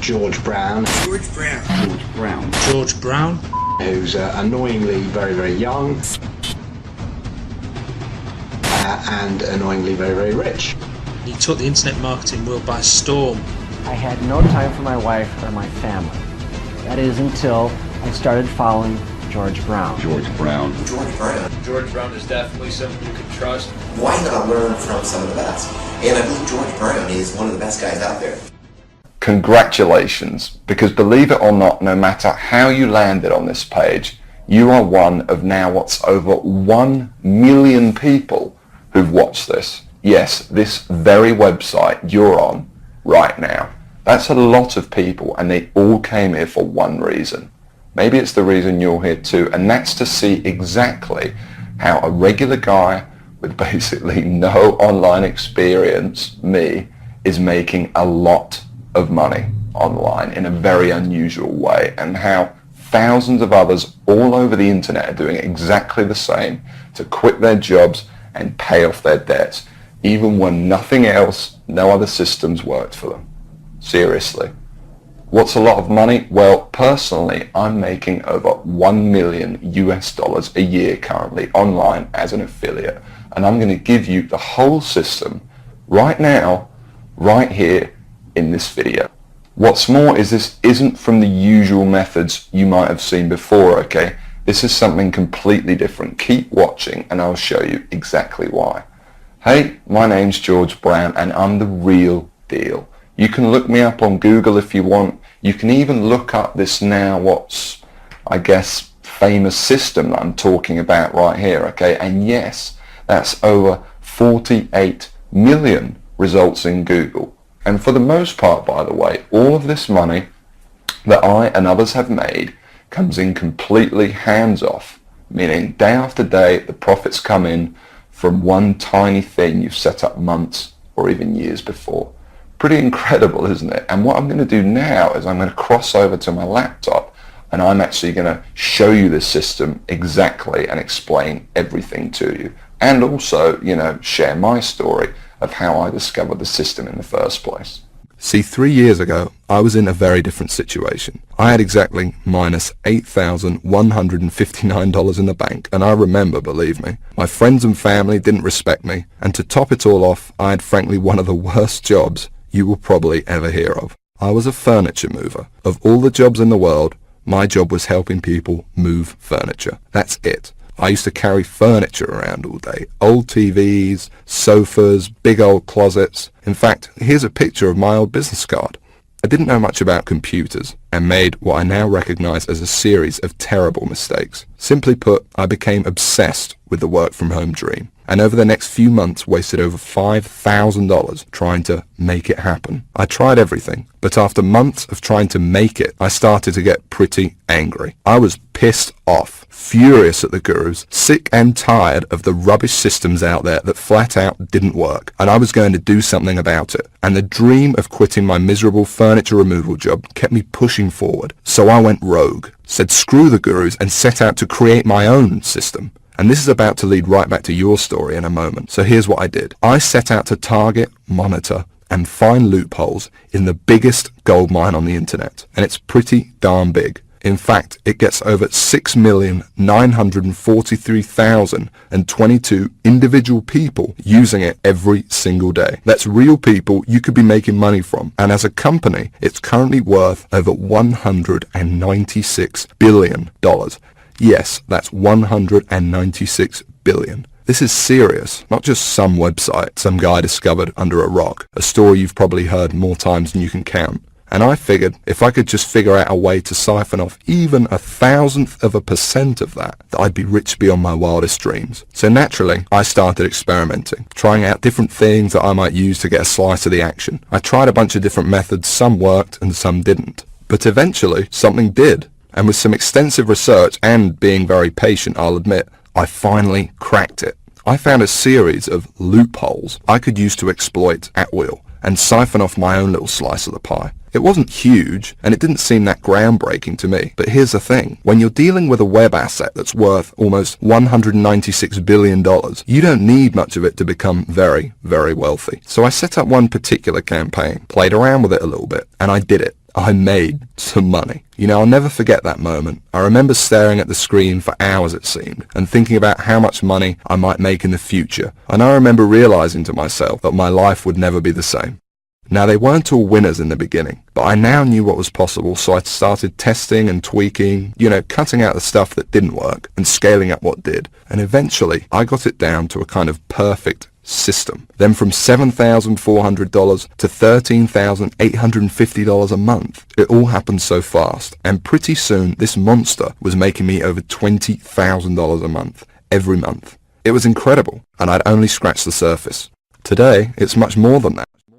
George Brown. George Brown. George Brown. George Brown. Who's annoyingly very, very young. And annoyingly very, very rich. He took the internet marketing world by storm. I had no time for my wife or my family. That is until I started following George Brown. George Brown. George Brown. George Brown is definitely someone you can trust. Why not learn from some of the best? And I believe George Brown is one of the best guys out there. Congratulations, because believe it or not, no matter how you landed on this page, you are one of now what's over 1 million people who've watched this. Yes, this very website you're on right now. That's a lot of people, and they all came here for one reason. Maybe it's the reason you're here too, and that's to see exactly how a regular guy with basically no online experience, me, is making a lot of money online in a very unusual way, and how thousands of others all over the internet are doing exactly the same to quit their jobs and pay off their debts, even when nothing else, no other systems worked for them. Seriously. What's a lot of money? Well, personally, I'm making over $1 million a year currently online as an affiliate, and I'm going to give you the whole system right now, right here in this video. What's more is this isn't from the usual methods you might have seen before, okay? This is something completely different. Keep watching and I'll show you exactly why. Hey, my name's George Brown and I'm the real deal. You can look me up on Google if you want. You can even look up this now what's, I guess, famous system that I'm talking about right here, okay? And yes, that's over 48 million results in Google. And for the most part, by the way, all of this money that I and others have made comes in completely hands-off, meaning day after day the profits come in from one tiny thing you've set up months or even years before. Pretty incredible, isn't it? And what I'm going to do now is I'm going to cross over to my laptop and I'm actually going to show you this system exactly and explain everything to you. And also, share my story of how I discovered the system in the first place. See, 3 years ago, I was in a very different situation. I had exactly minus $8,159 in the bank, and I remember, believe me, my friends and family didn't respect me, and to top it all off, I had frankly one of the worst jobs you will probably ever hear of. I was a furniture mover. Of all the jobs in the world, my job was helping people move furniture. That's it. I used to carry furniture around all day. Old TVs, sofas, big old closets. In fact, here's a picture of my old business card. I didn't know much about computers and made what I now recognize as a series of terrible mistakes. Simply put, I became obsessed with the work from home dream, and over the next few months wasted over $5,000 trying to make it happen. I tried everything, but after months of trying to make it, I started to get pretty angry. I was pissed off, furious at the gurus, sick and tired of the rubbish systems out there that flat out didn't work, and I was going to do something about it. And the dream of quitting my miserable furniture removal job kept me pushing forward. So I went rogue, said screw the gurus, and set out to create my own system. And this is about to lead right back to your story in a moment. So here's what I did. I set out to target, monitor, and find loopholes in the biggest gold mine on the internet. And it's pretty darn big. In fact, it gets over 6,943,022 individual people using it every single day. That's real people you could be making money from. And as a company, it's currently worth over $196 billion. Yes, that's $196 billion. This is serious, not just some website some guy discovered under a rock, a story you've probably heard more times than you can count. And I figured if I could just figure out a way to siphon off even 1,000% of that I'd be rich beyond my wildest dreams. So naturally, I started experimenting, trying out different things that I might use to get a slice of the action. I tried a bunch of different methods, some worked and some didn't. But eventually, something did. And with some extensive research and being very patient, I'll admit, I finally cracked it. I found a series of loopholes I could use to exploit at will and siphon off my own little slice of the pie. It wasn't huge, and it didn't seem that groundbreaking to me. But here's the thing. When you're dealing with a web asset that's worth almost $196 billion, you don't need much of it to become very, very wealthy. So I set up one particular campaign, played around with it a little bit, and I did it. I made some money. You know, I'll never forget that moment. I remember staring at the screen for hours, it seemed, and thinking about how much money I might make in the future. And I remember realizing to myself that my life would never be the same. Now, they weren't all winners in the beginning, but I now knew what was possible, so I started testing and tweaking, you know, cutting out the stuff that didn't work and scaling up what did. And eventually, I got it down to a kind of perfect system. Then from $7,400 to $13,850 a month. It all happened so fast, and pretty soon this monster was making me over $20,000 a month, every month. It was incredible, and I'd only scratched the surface. Today, it's much more than that.